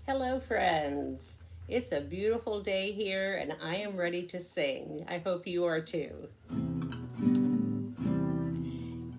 Hello, friends. It's a beautiful day here, and I am ready to sing. I hope you are too.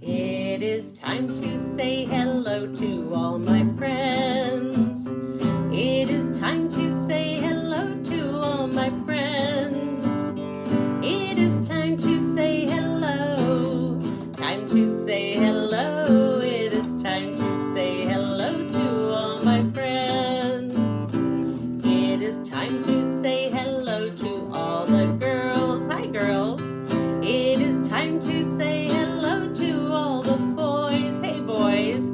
It is time to say hello to all my friends. It is time to say hello to all my friends. It is time to say hello. Time to say hello. It is time to say hello to all my friends. It is time to say hello to all the girls. Hi, girls. It is time to say hello to all the boys. Hey, boys.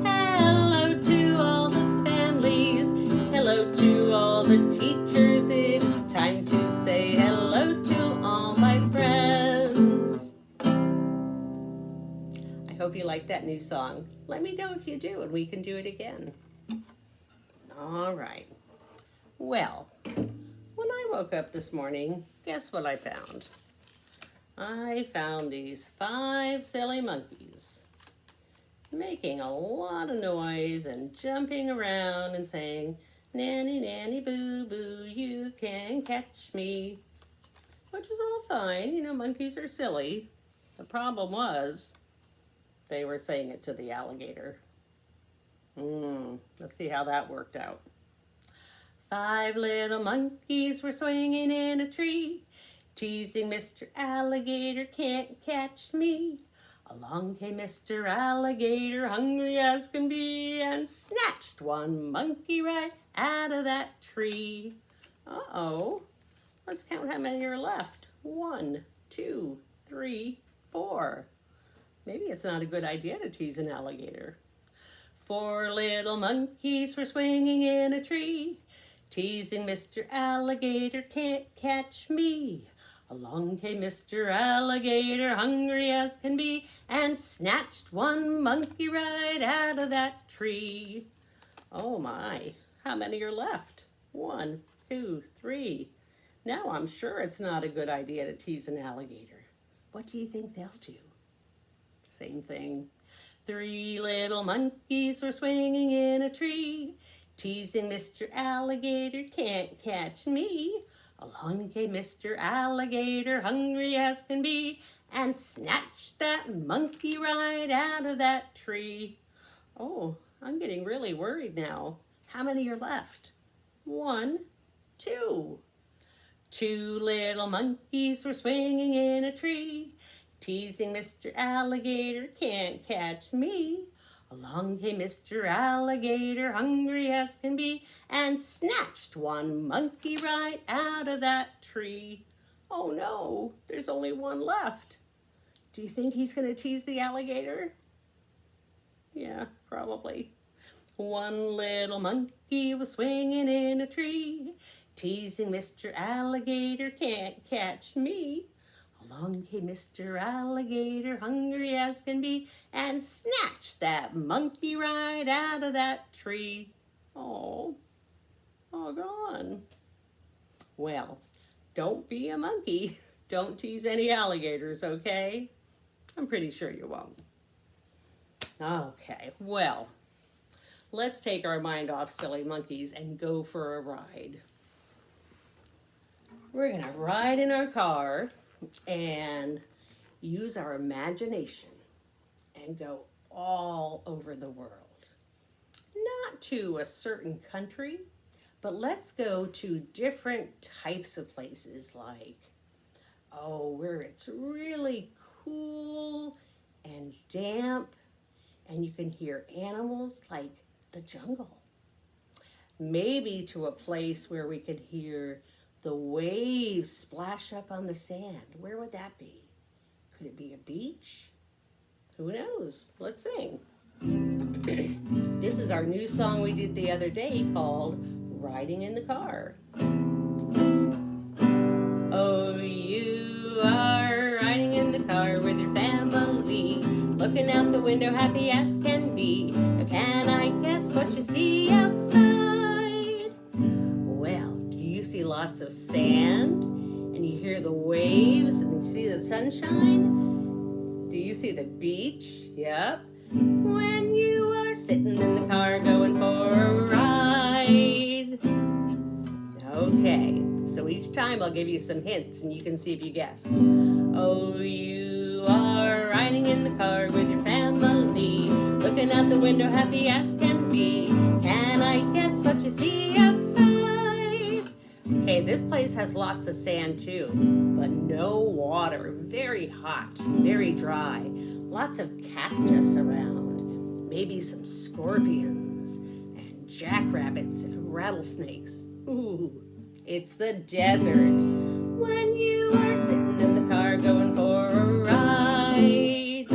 Hello to all the families. Hello to all the teachers. It is time to say hello to all my friends. I hope you like that new song. Let me know if you do, and we can do it again. All right. Well, when I woke up this morning, guess what I found? I found these 5 silly monkeys making a lot of noise and jumping around and saying, "Nanny, nanny, boo, boo, you can catch me." Which was all fine. Monkeys are silly. The problem was they were saying it to the alligator. Let's see how that worked out. 5 little monkeys were swinging in a tree, teasing Mr. Alligator, can't catch me. Along came Mr. Alligator, hungry as can be, and snatched one monkey right out of that tree. Uh-oh. Let's count how many are left. 1, 2, 3, 4. Maybe it's not a good idea to tease an alligator. 4 little monkeys were swinging in a tree, teasing Mr. Alligator, can't catch me. Along came Mr. Alligator, hungry as can be, and snatched one monkey right out of that tree. Oh my, how many are left? 1, 2, 3. Now I'm sure it's not a good idea to tease an alligator. What do you think they'll do? Same thing. 3 little monkeys were swinging in a tree, teasing Mr. Alligator, can't catch me. Along came Mr. Alligator, hungry as can be, and snatched that monkey right out of that tree. Oh, I'm getting really worried now. How many are left? 1, 2. 2 little monkeys were swinging in a tree, teasing Mr. Alligator, can't catch me. Along came Mr. Alligator, hungry as can be, and snatched one monkey right out of that tree. Oh no, there's only one left. Do you think he's going to tease the alligator? Yeah, probably. 1 little monkey was swinging in a tree, teasing Mr. Alligator, can't catch me. Along came Mr. Alligator, hungry as can be, and snatched that monkey right out of that tree. Oh, all gone. Well, don't be a monkey. Don't tease any alligators, okay? I'm pretty sure you won't. Okay, well, let's take our mind off silly monkeys and go for a ride. We're going to ride in our car and use our imagination and go all over the world. Not to a certain country, but let's go to different types of places like, where it's really cool and damp and you can hear animals like the jungle. Maybe to a place where we could hear the waves splash up on the sand. Where would that be? Could it be a beach? Who knows? Let's sing. This is our new song we did the other day called Riding in the Car. Oh, you are riding in the car with your family, looking out the window happy as can be. Now can I guess what you see outside? Well, do you see lots of sand? And you hear the waves and you see the sunshine? Do you see the beach? Yep. When you are sitting in the car going for a ride. each time I'll give you some hints and you can see if you guess. Oh, you are riding in the car with your family, looking out the window happy as can be. Can I guess what you see outside? Okay, this place has lots of sand too, but no water. Very hot, very dry. Lots of cactus around. Maybe some scorpions and jackrabbits and rattlesnakes. Ooh, it's the desert. When you are sitting in the car going for a ride.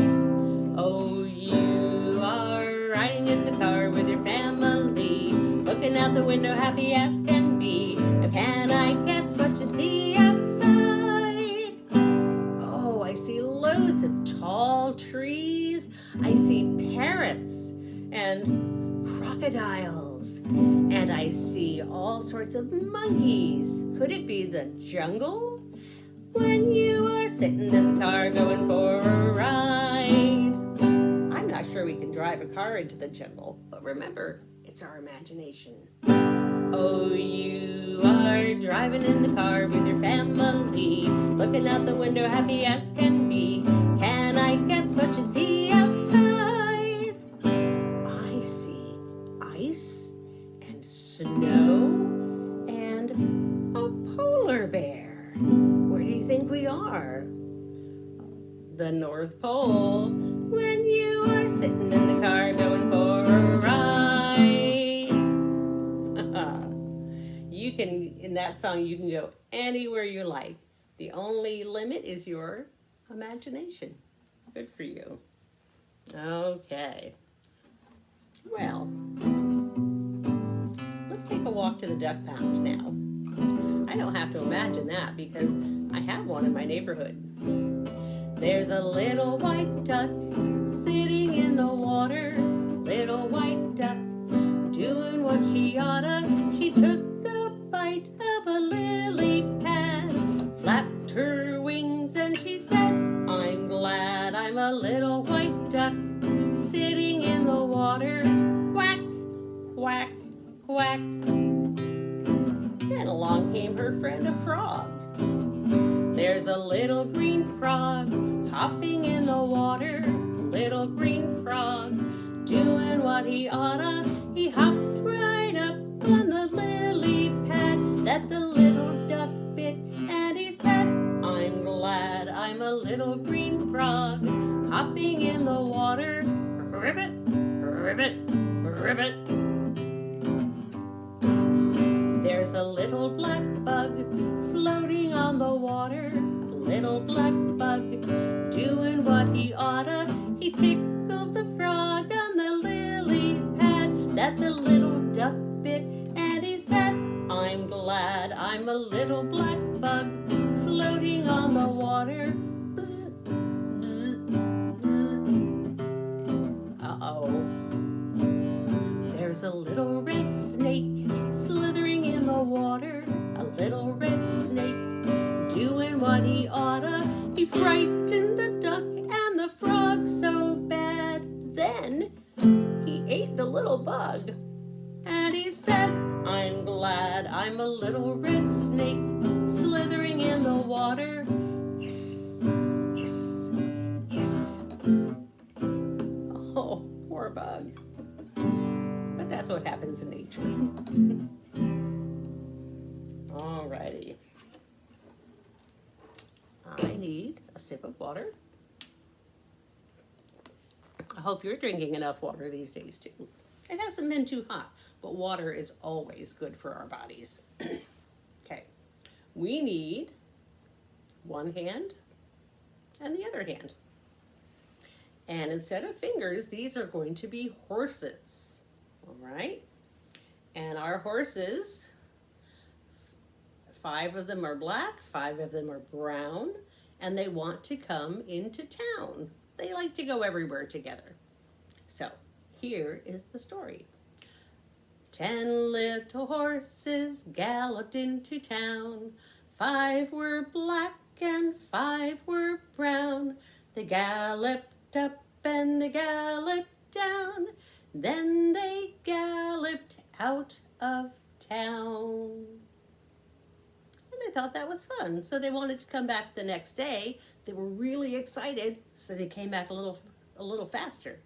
Oh, you are riding in the car with your family, looking out the window happy as can be. Now can I guess what you see outside? Oh, I see loads of tall trees. I see parrots and crocodiles. And I see all sorts of monkeys. Could it be the jungle? When you are sitting in the car going for a ride. I'm not sure we can drive a car into the jungle, but remember, it's our imagination. Oh, you are driving in the car with your family, looking out the window happy as can be. Can I guess what you see outside? I see ice and snow and a polar bear. Where do you think we are? The North Pole. When you are sitting in the car going for a ride. You can, in that song, you can go anywhere you like. The only limit is your imagination. Good for you. Okay. Well, let's take a walk to the duck pound now. I don't have to imagine that because I have one in my neighborhood. There's a little white duck sitting in the water. Little white duck doing what she oughta. She took a bite of a lily pad, flapped her wings and she said, I'm glad I'm a little white duck sitting in the water. Quack, quack, quack. Then along came her friend a frog. There's a little green frog hopping in the water. Little green frog doing what he oughta. He hopped right up on the lily pad that the little duck bit, and he said, I'm glad I'm a little green frog hopping in the water. Ribbit, ribbit, ribbit. There's a little black bug floating on the water. A little black bug doing what he oughta. He tickled the frog on the lily pad that the little duck bit, and he said, I'm glad I'm a little black bug floating on the water. Bzz, bzz, bzz. Uh-oh. There's a little red snake slithering in the water. A little red snake doing what he oughta. He frightened the duck and the frog so bad. Then he ate the little bug. And he said, I'm glad I'm a little red snake slithering in the water. Hiss, hiss, hiss. Oh, poor bug. But that's what happens in nature. Alrighty. I need a sip of water. I hope you're drinking enough water these days too. It hasn't been too hot, but water is always good for our bodies. Okay, we need one hand and the other hand. And instead of fingers, these are going to be horses. All right? And our horses, 5 of them are black, 5 of them are brown, and they want to come into town. They like to go everywhere together. So, here is the story. 10 little horses galloped into town. 5 were black and 5 were brown. They galloped up and they galloped down. Then they galloped out of town. And they thought that was fun, so they wanted to come back the next day. They were really excited, so they came back a little faster.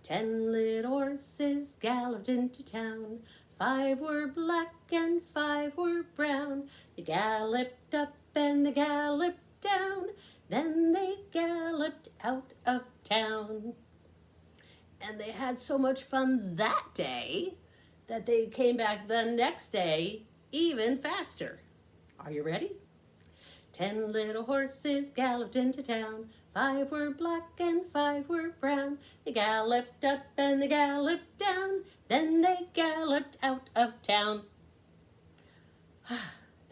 10 little horses galloped into town. 5 were black and 5 were brown. They galloped up and they galloped down. Then they galloped out of town. And they had so much fun that day that they came back the next day even faster. Are you ready? 10 little horses galloped into town. 5 were black and 5 were brown. They galloped up and they galloped down. Then they galloped out of town.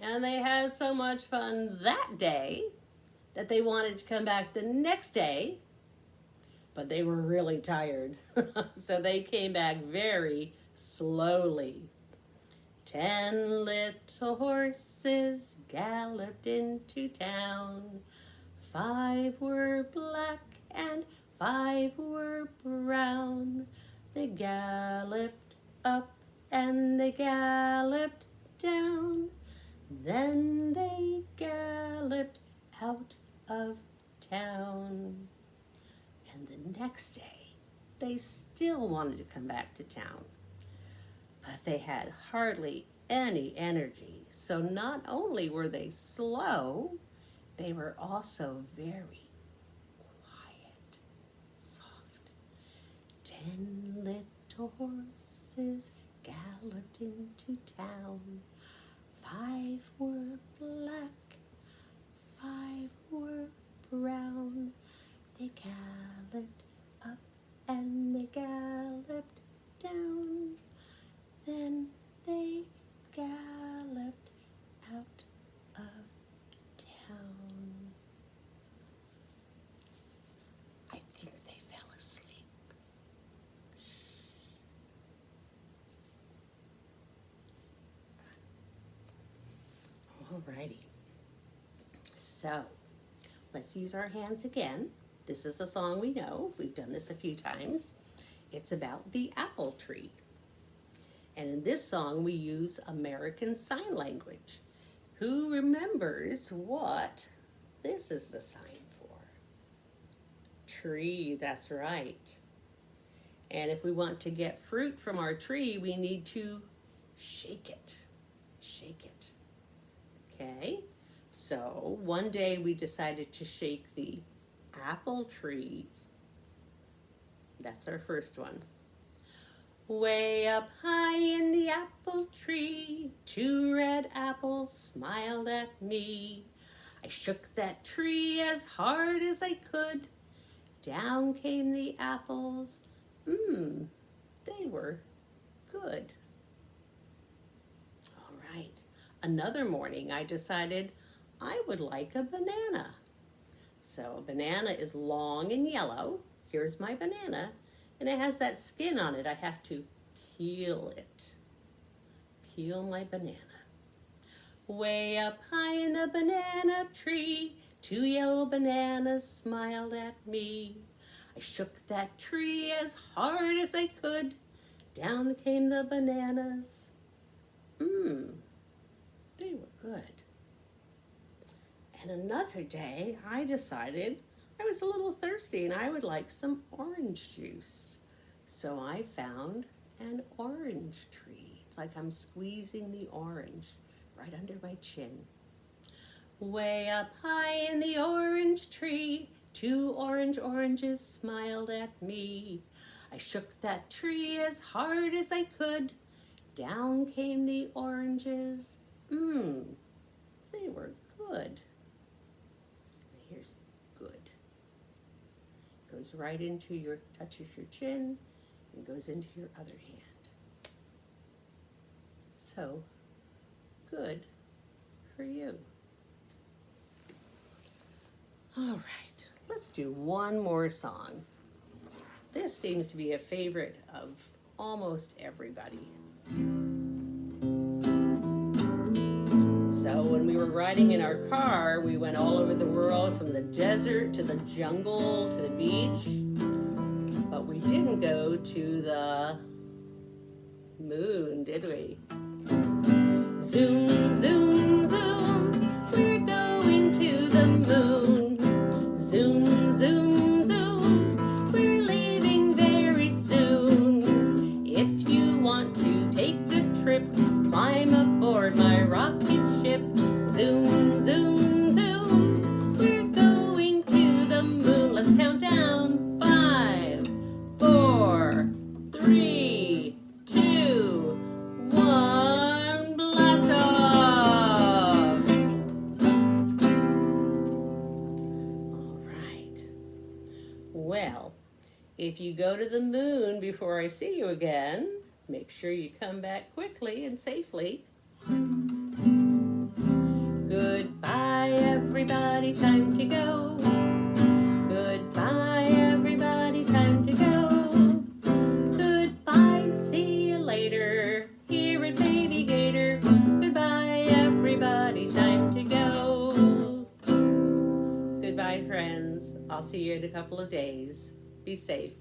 And they had so much fun that day that they wanted to come back the next day, but they were really tired. So they came back very slowly. 10 little horses galloped into town. 5 were black and 5 were brown. They galloped up and they galloped down. Then they galloped out of town. And the next day, they still wanted to come back to town. But they had hardly any energy. So not only were they slow, they were also very quiet, soft. 10 little horses galloped into town. 5 were black, 5 were brown. They galloped up and they galloped down. Then they galloped out of town. I think they fell asleep. Alrighty. So, let's use our hands again. This is a song we know. We've done this a few times. It's about the apple tree. And in this song, we use American Sign Language. Who remembers what this is the sign for? Tree, that's right. And if we want to get fruit from our tree, we need to shake it. Shake it. Okay? So one day we decided to shake the apple tree. That's our first one. Way up high in the apple tree, 2 red apples smiled at me. I shook that tree as hard as I could. Down came the apples. They were good. All right. Another morning I decided I would like a banana. So a banana is long and yellow. Here's my banana. And it has that skin on it. I have to peel it. Peel my banana. Way up high in the banana tree, 2 yellow bananas smiled at me. I shook that tree as hard as I could. Down came the bananas. They were good. And another day, I decided I was a little thirsty and I would like some orange juice. So I found an orange tree. It's like I'm squeezing the orange right under my chin. Way up high in the orange tree, 2 oranges smiled at me. I shook that tree as hard as I could. Down came the oranges. They were good. Here's good. Goes right into your, touches your chin, and goes into your other hand. So, good for you. All right, let's do one more song. This seems to be a favorite of almost everybody. So when we were riding in our car, we went all over the world, from the desert to the jungle to the beach. But we didn't go to the moon, did we? Zoom, zoom, zoom. trip. Climb aboard my rocket ship. Zoom, zoom, zoom. We're going to the moon. Let's count down. 5, 4, 3, 2, 1. Blast off! All right. Well, if you go to the moon before I see you again, make sure you come back quickly and safely. Goodbye, everybody, time to go. Goodbye, everybody, time to go. Goodbye, see you later, here at Baby Gator. Goodbye, everybody, time to go. Goodbye, friends. I'll see you in a couple of days. Be safe.